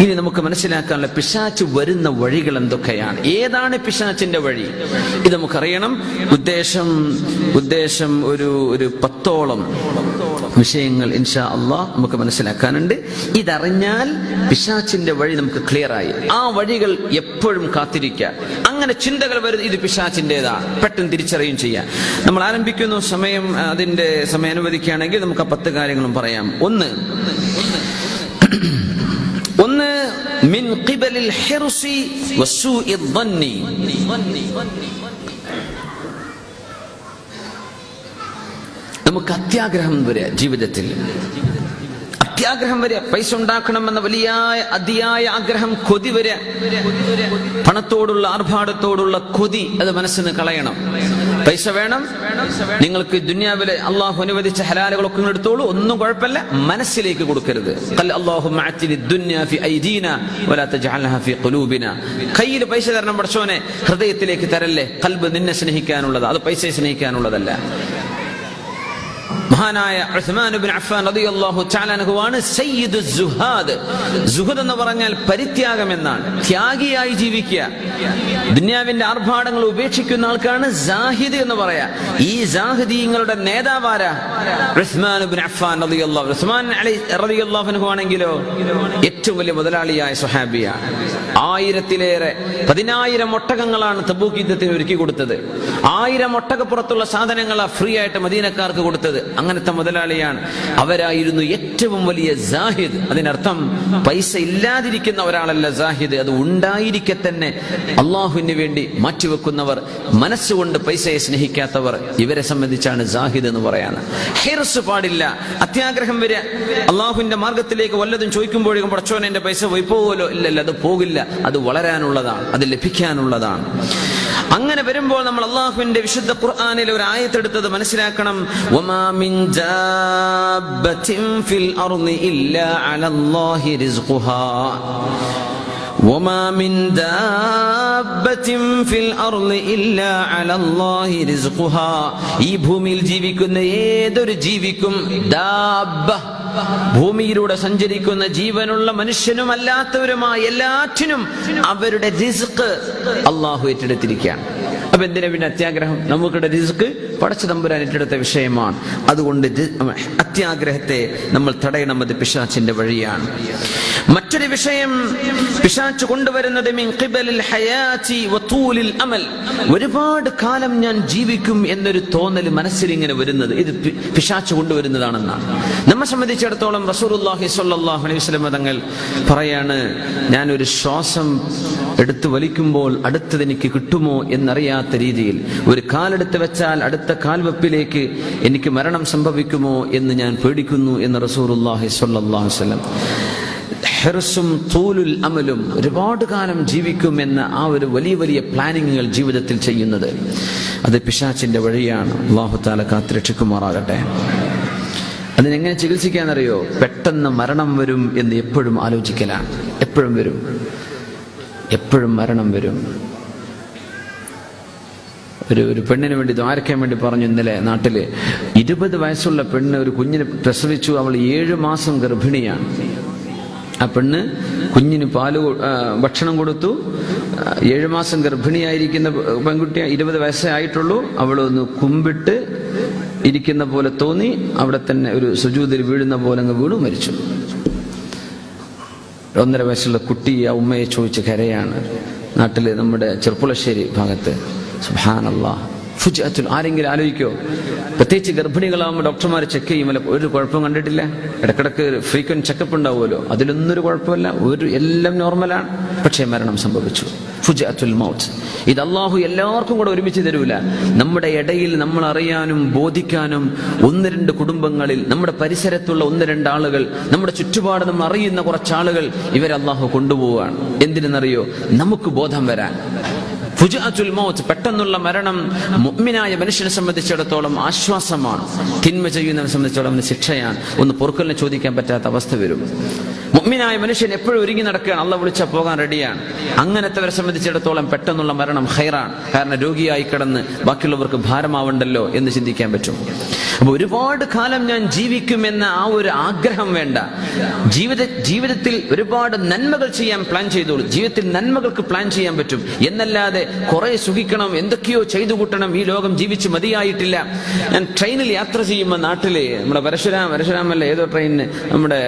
ഇനി നമുക്ക് മനസ്സിലാക്കാനുള്ള പിശാച് വരുന്ന വഴികൾ എന്തൊക്കെയാണ്, ഏതാണ് പിശാചിന്റെ വഴി, ഇത് നമുക്കറിയണം. ഉദ്ദേശം ഒരു 10ഓളം വിഷയങ്ങൾ ഇൻഷാ അല്ലാഹ് നമുക്ക് മനസ്സിലാക്കാനുണ്ട്. ഇതറിഞ്ഞാൽ പിശാചിന്റെ വഴി നമുക്ക് ക്ലിയർ ആയി. ആ വഴികൾ എപ്പോഴും കാത്തിരിക്കുക. അങ്ങനെ ചിന്തകൾ വരുന്നത് ഇത് പിശാചിന്റേതാണ്, പെട്ടെന്ന് തിരിച്ചറിയും ചെയ്യാം. നമ്മൾ ആരംഭിക്കുന്നു. അതിന്റെ സമയം അനുവദിക്കുകയാണെങ്കിൽ നമുക്ക് ആ 10 കാര്യങ്ങളും പറയാം. ഒന്ന് മിൻ ഖിബലിൽ ഹിർസി വസൂഇ ظന്നി. നമുക്ക് അത്യാഗ്രഹം വരിക, ജീവിതത്തിൽ അത്യാഗ്രഹം വരിക, പൈസ ഉണ്ടാക്കണമെന്ന അതിയായ ആഗ്രഹം, കൊതി വരിക, പണത്തോടുള്ള ആർഭാടത്തോടുള്ള കൊതി, അത് മനസ്സിന് കളയണം. പൈസ വേണം, നിങ്ങൾക്ക് ദുനിയാവിലെ അള്ളാഹു അനുവദിച്ച ഹലാലുകളൊക്കെ എടുത്തോളൂ, ഒന്നും കുഴപ്പമില്ല, മനസ്സിലേക്ക് കൊടുക്കരുത്. കയ്യിൽ പൈസ തരണം പഠിച്ചോനെ, ഹൃദയത്തിലേക്ക് തരല്ലേ. ഖൽബ് നിന്നെ സ്നേഹിക്കാനുള്ളത്, അത് പൈസയെ സ്നേഹിക്കാനുള്ളതല്ല. മഹാനായ ഉസ്മാൻ ഇബ്നു അഫ്ഫാൻ റളിയല്ലാഹു തആല അൻഹുവാണ് സയ്യിദുസ് സുഹാദ്. സുഹദ് എന്ന് പറഞ്ഞാൽ പരിത്യാഗം എന്നാണ്, ത്യാഗിയായി ജീവിക്കുക, ദുനിയാവിന്റെ ആർഭാടങ്ങൾ ഉപേക്ഷിക്കുന്ന ആൾക്കാണ് സാഹിദ് എന്ന് പറയാ. ഈ സാഹിദീങ്ങളുടെ നേതാവാരാ? ഉസ്മാൻ ഇബ്നു അഫ്ഫാൻ റളിയല്ലാഹു. ഉസ്മാൻ റളിയല്ലാഹു അൻഹു ആണെങ്കിലോ ഏറ്റവും വലിയ മുതലാളിയായ സ്വഹാബിയാണ്. 1000-ലേറെ 10,000 ഒട്ടകങ്ങളാണ് തബൂക്ക് യുദ്ധത്തിന് ഒരുക്കി കൊടുത്തത്. 1000 ഒട്ടകപ്പുറത്തുള്ള സാധനങ്ങളാണ് ഫ്രീ ആയിട്ട് മദീനക്കാർക്ക് കൊടുത്തത്. അങ്ങനത്തെ മുതലാളിയാണ്. അവരായിരുന്നു ഏറ്റവും വലിയ സാഹിദ്. അതിനർത്ഥം പൈസ ഇല്ലാതിരിക്കുന്ന ഒരാളല്ല സാഹിദ്, അത് ഉണ്ടായിരിക്കെ തന്നെ അള്ളാഹുവിന് വേണ്ടി മാറ്റിവെക്കുന്നവർ, മനസ്സുകൊണ്ട് പൈസയെ സ്നേഹിക്കാത്തവർ, ഇവരെ സംബന്ധിച്ചാണ് സാഹിദ് എന്ന് പറയാന്. ഹിർസ് പാടില്ല, അത്യാഗ്രഹം വരിക. അള്ളാഹുവിന്റെ മാർഗത്തിലേക്ക് വല്ലതും ചോദിക്കുമ്പോഴേക്കും പടച്ചോനെ എന്റെ പൈസ പോയി പോവുമല്ലോ, ഇല്ലല്ല, അത് പോകില്ല, അത് വളരാനുള്ളതാണ്, അത് ലഭിക്കാനുള്ളതാണ്. അങ്ങനെ വരുമ്പോൾ നമ്മൾ അള്ളാഹുവിന്റെ വിശുദ്ധ ഖുർആനിലെ ഒരു ആയത്തെടുത്തത് മനസ്സിലാക്കണം. വമാ മിൻ ദാബത്തിൻ ഫിൽ അർളി ഇല്ലാ അലല്ലാഹി റിസ്ഖുഹാ. വമാ മിൻ ദാബത്തിൻ ഫിൽ അർളി ഇല്ലാ അലല്ലാഹി റിസ്ഖുഹാ. ഈ ഭൂമിയിൽ ജീവിക്കുന്ന ഏതൊരു ജീവിക്കും, ദാബ ഭൂമിയിലൂടെ സഞ്ചരിക്കുന്ന ജീവനുള്ള മനുഷ്യനും അല്ലാത്തവരുമായ എല്ലാറ്റിനും അവരുടെ റിസ്ക് അള്ളാഹു ഏറ്റെടുത്തിരിക്കുകയാണ്. അപ്പൊ എന്തിനാ പിന്നെ അത്യാഗ്രഹം? നമുക്കിടെ റിസ്ക് പടച്ച തമ്പുരാൻ ഏറ്റെടുത്ത വിഷയമാണ്. അതുകൊണ്ട് അത്യാഗ്രഹത്തെ നമ്മൾ തടയണം, അത് പിശാചിന്റെ വഴിയാണ്. മറ്റൊരു വിഷയം പിശാച് കൊണ്ടുവരുന്നത് മിൻ ഖിബലിൽ ഹയാതി വതൂലിൽ അമൽ. ഒരുപാട് കാലം ഞാൻ ജീവിക്കും എന്നൊരു തോന്നൽ മനസ്സിൽ ഇങ്ങനെ വരുന്നത്, ഇത് പിശാച് കൊണ്ടുവരുന്നതാണെന്നാണ്. നമ്മെ സംബന്ധിച്ചിടത്തോളം റസൂലുള്ളാഹി സ്വല്ലല്ലാഹു അലൈഹി വസല്ലം തങ്ങൾ പറയാണ്, ഞാനൊരു ശ്വാസം എടുത്തു വലിക്കുമ്പോൾ അടുത്തത് എനിക്ക് കിട്ടുമോ എന്നറിയാത്ത രീതിയിൽ ഒരു കാലെടുത്ത് വെച്ചാൽ അടുത്ത കാൽവെപ്പിലേക്ക് എനിക്ക് മരണം സംഭവിക്കുമോ എന്ന് ഞാൻ പേടിക്കുന്നു എന്ന് റസൂലുള്ളാഹി സ്വല്ലല്ലാഹു അലൈഹി വസല്ലം. ഹിർസും തൂലുൽ അമലും, ഒരുപാട് കാലം ജീവിക്കുമെന്ന ആ ഒരു വലിയ വലിയ പ്ലാനിങ്ങുകൾ ജീവിതത്തിൽ ചെയ്യുന്നത്, അത് പിശാചിന്റെ വഴിയാണ്. അല്ലാഹു തആല കാത്തുരക്ഷിക്കുമാറാകട്ടെ. അതിനെങ്ങനെ ചികിത്സിക്കാന്നറിയോ? പെട്ടെന്ന് മരണം വരും എന്ന് എപ്പോഴും ആലോചിക്കലാണ്. എപ്പോഴും വരും, എപ്പോഴും മരണം വരും. ഒരു പെണ്ണിന് വേണ്ടി ദ്വാരക്കാൻ വേണ്ടി പറഞ്ഞു ഇന്നലെ നാട്ടില്. 20 വയസ്സുള്ള പെണ്ണ് ഒരു കുഞ്ഞിനെ പ്രസവിച്ചു. അവൾ 7 മാസം ഗർഭിണിയാണ്. ആ പെണ്ണ് കുഞ്ഞിന് ഭക്ഷണം കൊടുത്തു. 7 മാസം ഗർഭിണിയായിരിക്കുന്ന പെൺകുട്ടി, 20 വയസ്സേ ആയിട്ടുള്ളൂ. അവളൊന്ന് കുമ്പിട്ട് ഇരിക്കുന്ന പോലെ തോന്നി, അവിടെ തന്നെ ഒരു സുജൂദിൽ വീഴുന്ന പോലെ അങ്ങ് വീണു, മരിച്ചു. 1.5 വയസ്സുള്ള കുട്ടി ആ ഉമ്മയെ ചോദിച്ച് കരയാണ്. നാട്ടില് നമ്മുടെ ചെർപ്പുളശ്ശേരി ഭാഗത്ത്. സുബ്ഹാനല്ലാഹ്. ഫുജ്അത്തുൽ. ആരെങ്കിലും ആലോചിക്കോ? പ്രത്യേകിച്ച് ഗർഭിണികളാകുമ്പോൾ ഡോക്ടർമാർ ചെക്ക് ചെയ്യുമല്ലോ, ഒരു കുഴപ്പം കണ്ടിട്ടില്ല. ഇടക്കിടക്ക് ഫ്രീക്വന്റ് ചെക്കപ്പ് ഉണ്ടാവുമല്ലോ, അതിലൊന്നൊരു കുഴപ്പമില്ല, എല്ലാം നോർമലാണ്. പക്ഷേ മരണം സംഭവിച്ചു. ഫുജ്അത്തുൽ മൗത്ത്. ഇത് അള്ളാഹു എല്ലാവർക്കും കൂടെ ഒരുമിച്ച് തരൂല. നമ്മുടെ ഇടയിൽ നമ്മൾ അറിയാനും ബോധിക്കാനും 1-2 കുടുംബങ്ങളിൽ, നമ്മുടെ പരിസരത്തുള്ള 1-2 ആളുകൾ, നമ്മുടെ ചുറ്റുപാട് നമ്മൾ അറിയുന്ന കുറച്ചാളുകൾ, ഇവരെ അള്ളാഹു കൊണ്ടുപോവുകയാണ്. എന്തിനെന്നറിയോ? നമുക്ക് ബോധം വരാൻ. ഫുജ്അത്തുൽ മൗത്ത്, പെട്ടെന്നുള്ള മരണം മുഅ്മിനായ മനുഷ്യനെ സംബന്ധിച്ചിടത്തോളം ആശ്വാസമാണ്. തിന്മ ചെയ്യുന്നവനെ സംബന്ധിച്ചിടത്തോളം അവന് ശിക്ഷയാണ്. ഒന്ന് പൊറുക്കലിനെ ചോദിക്കാൻ പറ്റാത്ത അവസ്ഥ വരും. മുഅ്മിനായ മനുഷ്യൻ എപ്പോഴും ഒരുങ്ങി നടക്കുകയാണ്, അള്ളാഹ് വിളിച്ചാൽ പോകാൻ റെഡിയാണ്. അങ്ങനത്തെവരെ സംബന്ധിച്ചിടത്തോളം പെട്ടെന്നുള്ള മരണം ഖൈറാണ്. കാരണം രോഗിയായി കിടന്ന് ബാക്കിയുള്ളവർക്ക് ഭാരമാവണ്ടല്ലോ എന്ന് ചിന്തിക്കാൻ പറ്റും. അപ്പൊ ഒരുപാട് കാലം ഞാൻ ജീവിക്കുമെന്ന ആ ഒരു ആഗ്രഹം വേണ്ട. ജീവിതത്തിൽ ഒരുപാട് നന്മകൾ ചെയ്യാൻ പ്ലാൻ ചെയ്തോളൂ. ജീവിതത്തിൽ നന്മകൾക്ക് പ്ലാൻ ചെയ്യാൻ പറ്റും എന്നല്ലാതെ കുറെ സുഖിക്കണം, എന്തൊക്കെയോ ചെയ്തു കൂട്ടണം, ഈ ലോകം ജീവിച്ച് മതിയായിട്ടില്ല. ഞാൻ ട്രെയിനിൽ യാത്ര ചെയ്യുമ്പോൾ നാട്ടില് നമ്മുടെ പരശുരാമല്ല ഏതോ ട്രെയിനിന് നമ്മുടെ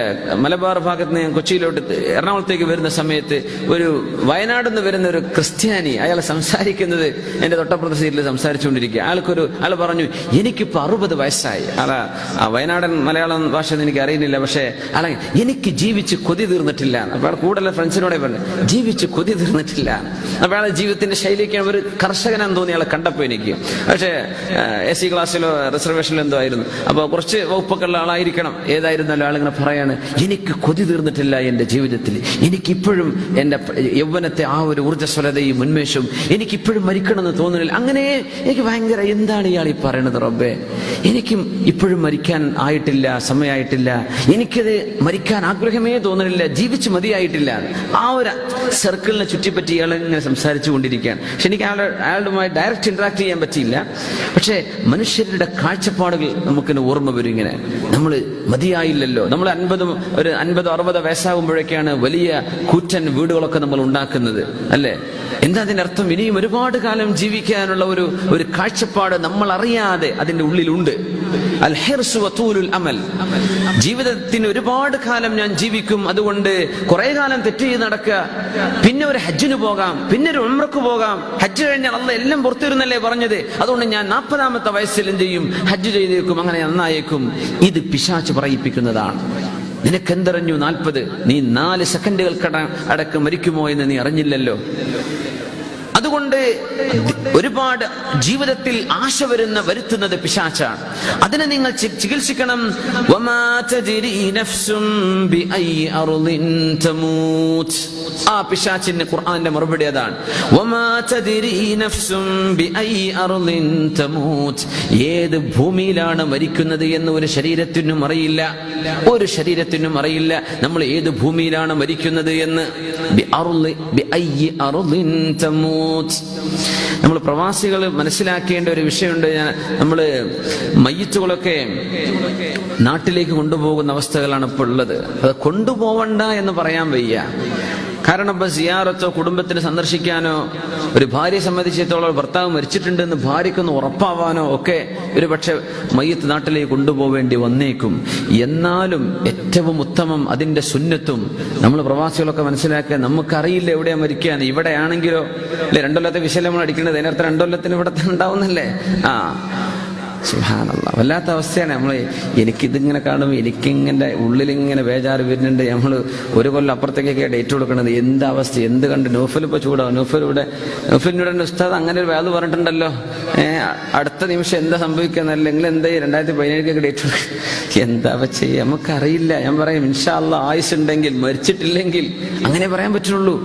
മലബാർ ഭാഗത്ത് നിന്ന് കൊച്ചിയിലോട്ട് എറണാകുളത്തേക്ക് വരുന്ന സമയത്ത് ഒരു വയനാട് നിന്ന് വരുന്ന ഒരു ക്രിസ്ത്യാനി, അയാൾ സംസാരിക്കുന്നത് എന്റെ തൊട്ടപ്പുറത്തെ സീറ്റിൽ സംസാരിച്ചുകൊണ്ടിരിക്കുക. അയാൾ പറഞ്ഞു, എനിക്കിപ്പോ 60 വയസ്സായി. ആ വയനാടൻ മലയാളം ഭാഷ എനിക്ക് അറിയുന്നില്ല, പക്ഷെ എനിക്ക് ജീവിച്ച് കൊതി തീർന്നിട്ടില്ല. അപ്പൊ അയാൾ കൂടുതൽ ഫ്രണ്ട്സിനോടെ പറഞ്ഞു, ജീവിച്ച് കൊതി തീർന്നിട്ടില്ല. അപ്പൊ അയാളെ ജീവിതത്തിന്റെ ശൈലിക്ക് ഒരു കർഷകനാന്ന് തോന്നി അയാളെ കണ്ടപ്പോ എനിക്ക്. പക്ഷേ AC ക്ലാസ്സിലോ റിസർവേഷനിലോ എന്തോ ആയിരുന്നു. അപ്പൊ കുറച്ച് വകുപ്പൊക്കെ ഉള്ള ആളായിരിക്കണം. ഏതായിരുന്നാലും ആളിങ്ങനെ പറയാണ്, എനിക്ക് കൊതി തീർന്നിട്ടില്ല എന്റെ ജീവിതത്തിൽ. എനിക്കിപ്പോഴും എന്റെ യൗവനത്തെ ആ ഒരു ഊർജ്ജസ്വലതയും ഉന്മേഷവും എനിക്കിപ്പോഴും മരിക്കണമെന്ന് തോന്നുന്നില്ല. അങ്ങനെ എനിക്ക് ഭയങ്കര, എന്താണ് ഇയാൾ ഈ പറയണത് റബ്ബേ, എനിക്കും ഇപ്പോഴും മരിക്കാൻ ആയിട്ടില്ല, സമയമായിട്ടില്ല, എനിക്കത് മരിക്കാൻ ആഗ്രഹമേ തോന്നുന്നില്ല, ജീവിച്ച് മതിയായിട്ടില്ല. ആ ഒരു സർക്കിളിനെ ചുറ്റിപ്പറ്റി ഇയാൾ ഇങ്ങനെ സംസാരിച്ചു കൊണ്ടിരിക്കുകയാണ്. പക്ഷെ എനിക്ക് അയാളുമായി ഡയറക്റ്റ് ഇന്ററാക്ട് ചെയ്യാൻ പറ്റിയില്ല. പക്ഷെ മനുഷ്യരുടെ കാഴ്ചപ്പാടുകൾ നമുക്കിന് ഓർമ്മ വരും. ഇങ്ങനെ നമ്മൾ മതിയായില്ലല്ലോ, നമ്മൾ 50-60 വയസ്സാകുമ്പോഴേക്കാണ് വലിയ കൂറ്റൻ വീടുകളൊക്കെ നമ്മൾ ഉണ്ടാക്കുന്നത്, അല്ലേ? എന്താ അതിന്റെ അർത്ഥം? ഇനിയും ഒരുപാട് കാലം ജീവിക്കാനുള്ള ഒരു കാഴ്ചപ്പാട് നമ്മൾ അറിയാതെ അതിന്റെ ഉള്ളിലുണ്ട്. അൽ ഹിർസു വതൂലുൽ അമൽ. ജീവിതത്തിന് ഒരുപാട് കാലം ഞാൻ ജീവിക്കും, അതുകൊണ്ട് കുറെ കാലം തെറ്റ് ചെയ്ത് നടക്കുക, പിന്നെ ഒരു ഹജ്ജിന് പോകാം, പിന്നെ ഒരു ഉംറക്ക് പോകാം. ഹജ്ജ് കഴിഞ്ഞാൽ അള്ളാഹ് എല്ലാം പുറത്തുവരുന്നല്ലേ പറഞ്ഞത്. അതുകൊണ്ട് ഞാൻ 40-ാമത്തെ വയസ്സിൽ എന്ത് ചെയ്യും? ഹജ്ജ് ചെയ്തേക്കും, അങ്ങനെ നന്നായേക്കും. ഇത് പിശാച് പറയിപ്പിക്കുന്നതാണ്. നിനക്കെന്തറിഞ്ഞു 40? നീ 4 സെക്കൻഡുകൾക്ക് അടക്കം മരിക്കുമോ എന്ന് നീ അറിഞ്ഞില്ലല്ലോ. അതുകൊണ്ട് ഒരുപാട് ജീവിതത്തിൽ ആശ വരുത്തുന്നത് പിശാചാണ്. അതിനെ നിങ്ങൾ ചികിത്സിക്കണം. ആ പിശാചിന് ഖുർആന്റെ മറുപടി അതാണ്. ഏത് ഭൂമിയിലാണ് മരിക്കുന്നത് എന്ന് ഒരു ശരീരത്തിനും അറിയില്ല. നമ്മൾ ഏത് ഭൂമിയിലാണ് മരിക്കുന്നത് എന്ന്. നമ്മൾ പ്രവാസികൾ മനസ്സിലാക്കേണ്ട ഒരു വിഷയമുണ്ട്. നമ്മള് മയ്യിത്തുകളൊക്കെ നാട്ടിലേക്ക് കൊണ്ടുപോകുന്ന അവസ്ഥകളാണ് ഇപ്പോൾ ഉള്ളത്. അത് കൊണ്ടുപോവണ്ട എന്ന് പറയാൻ വയ്യ. കാരണം ഇപ്പൊ സിയാറത്തോ കുടുംബത്തിന് സന്ദർശിക്കാനോ, ഒരു ഭാര്യയെ സംബന്ധിച്ചിടത്തോളം ഭർത്താവ് മരിച്ചിട്ടുണ്ടെന്ന് ഭാര്യയ്ക്കൊന്ന് ഉറപ്പാവാനോ ഒക്കെ ഒരു പക്ഷെ മയ്യത്ത് നാട്ടിലേക്ക് കൊണ്ടുപോവേണ്ടി വന്നേക്കും. എന്നാലും ഏറ്റവും ഉത്തമം അതിന്റെ സുന്നത്തും നമ്മൾ പ്രവാസികളൊക്കെ മനസ്സിലാക്കുക. നമുക്കറിയില്ല എവിടെയാ മരിക്കാൻ. ഇവിടെ ആണെങ്കിലോ അല്ലെ 2 കൊല്ലത്തെ വിശലം നമ്മൾ അടിക്കുന്നത്, അതിനർത്ഥം 2 കൊല്ലത്തിന് ഇവിടെ ഉണ്ടാവുന്നല്ലേ. സുബ്ഹാനല്ലാഹ്, വല്ലാത്ത അവസ്ഥയാണ്. എനിക്കിതിങ്ങനെ കാണുമ്പോൾ എനിക്കിങ്ങനെ ഉള്ളിലിങ്ങനെ ബേജാറ് വരുന്നുണ്ട്. നമ്മൾ 1 കൊല്ലം അപ്പുറത്തേക്കൊക്കെ ഡേറ്റ് കൊടുക്കണത്. എന്ത് അവസ്ഥ, എന്ത് കണ്ട്. നൗഫൽ ഇപ്പൊ ചൂടാവും. നൗഫലിനോട് ഉസ്താദ് അങ്ങനെ ഒരു വേദ പറഞ്ഞിട്ടുണ്ടല്ലോ, അടുത്ത നിമിഷം എന്താ സംഭവിക്കാന്നല്ല, നിങ്ങൾ എന്താ 2017 ഡേറ്റ് കൊടുക്കുക, എന്താ ചെയ്യുക, നമുക്കറിയില്ല. ഞാൻ പറയും ഇൻഷാ അല്ലാഹ് ആയുസ് ഉണ്ടെങ്കിൽ, മരിച്ചിട്ടില്ലെങ്കിൽ അങ്ങനെ പറയാൻ പറ്റുള്ളൂ.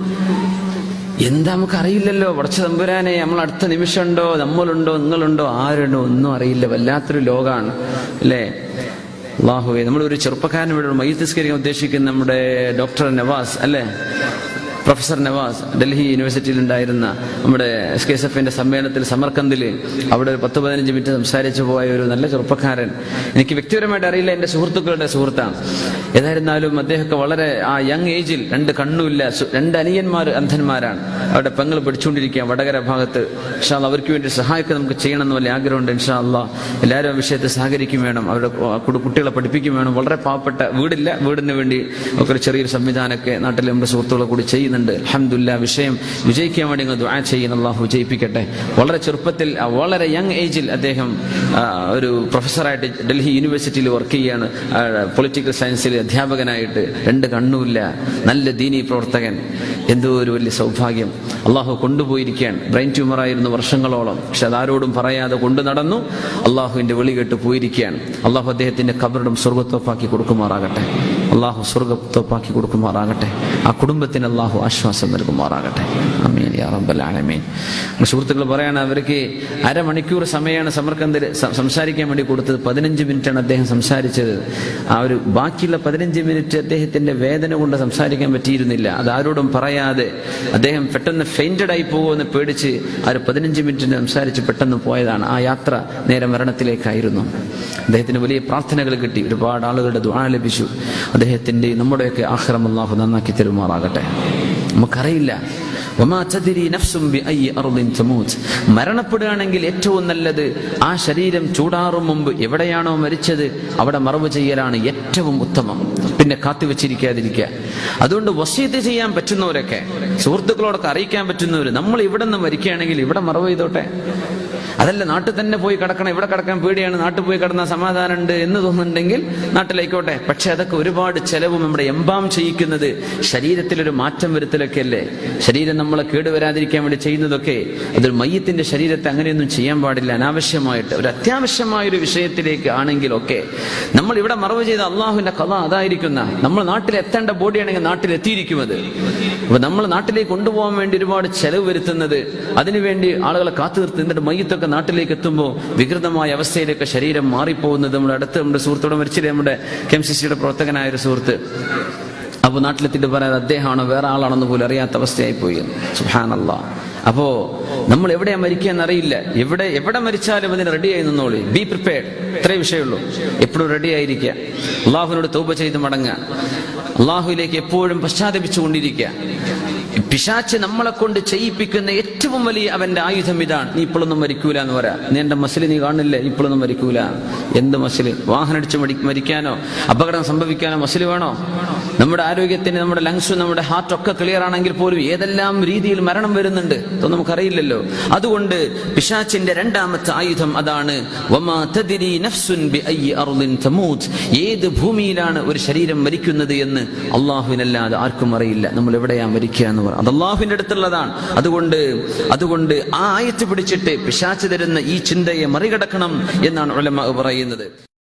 എന്താ നമുക്കറിയില്ലല്ലോ. പടച്ച തമ്പുരാനെ, നമ്മൾ അടുത്ത നിമിഷമുണ്ടോ, നമ്മളുണ്ടോ, നിങ്ങളുണ്ടോ, ആരുണ്ടോ, ഒന്നും അറിയില്ല. വല്ലാത്തൊരു ലോകമാണ്, അല്ലേ? അല്ലാഹുവേ, നമ്മളൊരു ചെറുപ്പക്കാരനോട് മയ്യിത്ത് നിസ്കരിക്കാൻ ഉദ്ദേശിക്കുന്ന നമ്മുടെ ഡോക്ടർ നവാസ്, അല്ലേ, പ്രൊഫസർ നവാസ്, ഡൽഹി യൂണിവേഴ്സിറ്റിയിൽ ഉണ്ടായിരുന്ന നമ്മുടെ SKSF സമ്മേളനത്തിൽ സമർക്കന്ദിൽ അവിടെ 10-15 മിനിറ്റ് സംസാരിച്ചു പോയ ഒരു നല്ല ചെറുപ്പക്കാരൻ. എനിക്ക് വ്യക്തിപരമായിട്ട് അറിയില്ല, എൻ്റെ സുഹൃത്തുക്കളുടെ സുഹൃത്താണ്. ഏതായിരുന്നാലും അദ്ദേഹമൊക്കെ വളരെ ആ യങ് ഏജിൽ 2 കണ്ണുമില്ല, 2 അനിയന്മാർ അന്ധന്മാരാണ്. അവിടെ പെങ്ങൾ പഠിച്ചുകൊണ്ടിരിക്കുക വടകര ഭാഗത്ത്. ഇൻഷാ അല്ലാഹ് അവർക്ക് വേണ്ടി സഹായിക്കുക നമുക്ക് ചെയ്യണമെന്ന് വലിയ ആഗ്രഹമുണ്ട്. ഇൻഷാ അല്ലാഹ് എല്ലാവരും ആ വിഷയത്തിൽ സഹകരിക്കും വേണം. അവരുടെ കുട്ടികളെ പഠിപ്പിക്കും വേണം. വളരെ പാവപ്പെട്ട വീടില്ല, വീടിന് വേണ്ടി ഒക്കെ ഒരു ചെറിയൊരു സംവിധാനമൊക്കെ നാട്ടിലെ നമ്മുടെ സുഹൃത്തുക്കളെ കൂടി ചെയ്യുന്നുണ്ട്. അൽഹംദുലില്ലാഹ്, വിഷയം വിജയിക്കാൻ വേണ്ടി നിങ്ങൾ ദുആ ചെയ്യുന്ന അല്ലാഹു വിജയിപ്പിക്കട്ടെ. വളരെ ചെറുപ്പത്തിൽ, വളരെ യങ് ഏജിൽ അദ്ദേഹം ഒരു പ്രൊഫസറായിട്ട് ഡൽഹി യൂണിവേഴ്സിറ്റിയിൽ വർക്ക് ചെയ്യാണ്. പൊളിറ്റിക്കൽ സയൻസിൽ അധ്യാപകനായിട്ട്. 2 കണ്ണുമില്ല, നല്ല ദീനീ പ്രവർത്തകൻ. എന്തോ ഒരു വലിയ സൗഭാഗ്യം. അള്ളാഹു കൊണ്ടുപോയിരിക്കുകയാണ്. ബ്രെയിൻ ട്യൂമറായിരുന്നു വർഷങ്ങളോളം. പക്ഷെ അതാരോടും പറയാതെ കൊണ്ടു നടന്നു. അള്ളാഹുവിന്റെ വിളി കേട്ട് പോയിരിക്കുകയാണ്. അള്ളാഹു അദ്ദേഹത്തിന്റെ ഖബറിടം സ്വർഗ്ഗത്തോപ്പാക്കി കൊടുക്കുമാറാകട്ടെ. അള്ളാഹു സ്വർഗ്ഗത്തോപ്പാക്കി കൊടുക്കുമാറാകട്ടെ. ആ കുടുംബത്തിന് അള്ളാഹു ആശ്വാസം നൽകുമാറാകട്ടെ. ആമീൻ യാ റബ്ബൽ ആലമീൻ. സുഹൃത്തുക്കൾ പറയാണ്, അവർക്ക് അരമണിക്കൂർ സമയമാണ് സമർക്കന്തിൽ സംസാരിക്കാൻ വേണ്ടി കൊടുത്തത്. 15 മിനിറ്റാണ് അദ്ദേഹം സംസാരിച്ചത്. ആ ഒരു ബാക്കിയുള്ള 15 മിനിറ്റ് അദ്ദേഹത്തിന്റെ വേദന കൊണ്ട് സംസാരിക്കാൻ പറ്റിയിരുന്നില്ല. അത് ആരോടും പറയാതെ അദ്ദേഹം പെട്ടെന്ന് ഫെയിന്റഡ് ആയി പോകുമെന്ന് പേടിച്ച് ആ ഒരു 15 മിനിറ്റിന് സംസാരിച്ച് പെട്ടെന്ന് പോയതാണ്. ആ യാത്ര നേരെ മരണത്തിലേക്കായിരുന്നു. അദ്ദേഹത്തിന് വലിയ പ്രാർത്ഥനകൾ കിട്ടി, ഒരുപാട് ആളുകളുടെ ദുആ ലഭിച്ചു. അദ്ദേഹത്തിന്റെ നമ്മുടെയൊക്കെ ആഖിറം അല്ലാഹു നന്നാക്കി തരുമാറാകട്ടെ. നമുക്കറിയില്ല, മരണപ്പെടുകയാണെങ്കിൽ ഏറ്റവും നല്ലത് ആ ശരീരം ചൂടാറും മുമ്പ് എവിടെയാണോ മരിച്ചത് അവിടെ മറവ് ചെയ്യലാണ് ഏറ്റവും ഉത്തമം. പിന്നെ കാത്തുവെച്ചിരിക്കാതിരിക്കുക. അതുകൊണ്ട് വസിയത്ത് ചെയ്യാൻ പറ്റുന്നവരൊക്കെ, സുഹൃത്തുക്കളോടൊക്കെ അറിയിക്കാൻ പറ്റുന്നവർ, നമ്മൾ ഇവിടെ നിന്ന് മരിക്കുകയാണെങ്കിൽ ഇവിടെ മറവ് ചെയ്തോട്ടെ. അതല്ല നാട്ടിൽ തന്നെ പോയി കിടക്കണം, ഇവിടെ കിടക്കാൻ പേടിയാണ്, നാട്ടിൽ പോയി കിടന്ന സമാധാനം ഉണ്ട് എന്ന് തോന്നുന്നുണ്ടെങ്കിൽ നാട്ടിലായിക്കോട്ടെ. പക്ഷെ അതൊക്കെ ഒരുപാട് ചെലവും നമ്മുടെ എംബാം ചെയ്യിക്കുന്നത് ശരീരത്തിലൊരു മാറ്റം വരുത്തലൊക്കെ അല്ലേ. ശരീരം നമ്മളെ കേടുവരാതിരിക്കാൻ വേണ്ടി ചെയ്യുന്നതൊക്കെ അതൊരു മയ്യത്തിന്റെ ശരീരത്തെ അങ്ങനെയൊന്നും ചെയ്യാൻ പാടില്ല. അനാവശ്യമായിട്ട് ഒരു അത്യാവശ്യമായൊരു വിഷയത്തിലേക്ക് ആണെങ്കിലൊക്കെ നമ്മൾ ഇവിടെ മറവ് ചെയ്ത അള്ളാഹുവിന്റെ കഥ അതായിരിക്കുന്ന, നമ്മൾ നാട്ടിൽ എത്തേണ്ട ബോഡിയാണെങ്കിൽ നാട്ടിൽ എത്തിയിരിക്കും. അത് അപ്പൊ നമ്മൾ നാട്ടിലേക്ക് കൊണ്ടുപോകാൻ വേണ്ടി ഒരുപാട് ചെലവ് വരുത്തുന്നത്, അതിനുവേണ്ടി ആളുകളെ കാത്തു നിർത്തി എന്നിട്ട് മയ്യത്തൊക്കെ നാട്ടിലേക്ക് എത്തുമ്പോൾ വികൃതമായ അവസ്ഥയിലേക്ക് ശരീരം മാറിപ്പോകുന്നത്. നമ്മുടെ അടുത്ത് നമ്മുടെ സുഹൃത്തോടെ മരിച്ചില്ലേ, നമ്മുടെ KMCC-യുടെ പ്രവർത്തകനായ ഒരു സുഹൃത്ത്. അപ്പൊ നാട്ടിലെത്തിയിട്ട് പറയാതെ അദ്ദേഹമാണോ വേറെ ആളാണെന്ന് പോലും അറിയാത്ത അവസ്ഥയായി പോയി. സുബ്ഹാനല്ലാഹ്. അപ്പോ നമ്മൾ എവിടെയാ മരിക്കാന്നറിയില്ല. എവിടെ മരിച്ചാലും അതിന് റെഡിയായി നിന്നോളി. Be prepared. ഇത്രേ വിഷയമുള്ളൂ. എപ്പോഴും റെഡി ആയിരിക്കുക. അള്ളാഹുവിനോട് തൗബ ചെയ്ത് മടങ്ങുക. അള്ളാഹുവിലേക്ക് എപ്പോഴും പശ്ചാത്തപിച്ചുകൊണ്ടിരിക്കുക. പിശാച്ച് നമ്മളെ കൊണ്ട് ചെയ്യിപ്പിക്കുന്ന ഏറ്റവും വലിയ അവന്റെ ആയുധം ഇതാണ്. നീ ഇപ്പോഴൊന്നും മരിക്കൂല എന്ന് പറയാ. നീ എന്റെ മസിൽ നീ കാണില്ലേ, ഇപ്പോഴൊന്നും മരിക്കൂല. എന്ത് മസിൽ? വാഹനടിച്ച് മരിക്കാനോ അപകടം സംഭവിക്കാനോ മസിൽ വേണോ? നമ്മുടെ ആരോഗ്യത്തിന്, നമ്മുടെ ലങ്സും നമ്മുടെ ഹാർട്ടൊക്കെ ക്ലിയർ ആണെങ്കിൽ പോലും ഏതെല്ലാം രീതിയിൽ മരണം വരുന്നുണ്ട് ഇതൊന്നും നമുക്കറിയില്ലല്ലോ. അതുകൊണ്ട് പിശാച്ചിന്റെ രണ്ടാമത്തെ ആയുധം അതാണ്. വമാ തദ്രി നഫ്സുൻ ബിഅയ്യി അർളിൻ തമൂത്. ഏത് ഭൂമിയിലാണ് ഒരു ശരീരം മരിക്കുന്നത് എന്ന് അല്ലാഹുവിനല്ലാതെ ആർക്കും അറിയില്ല. നമ്മൾ എവിടെയാ മരിക്കുക എന്ന് പറ, അത് അല്ലാഹുവിന്റെ അടുത്തുള്ളതാണ്. അതുകൊണ്ട് ആ ആയത്ത് പിടിച്ചിട്ട് പിശാച്ച് തരുന്ന ഈ ചിന്തയെ മറികടക്കണം എന്നാണ് ഉലമാ പറയുന്നത്.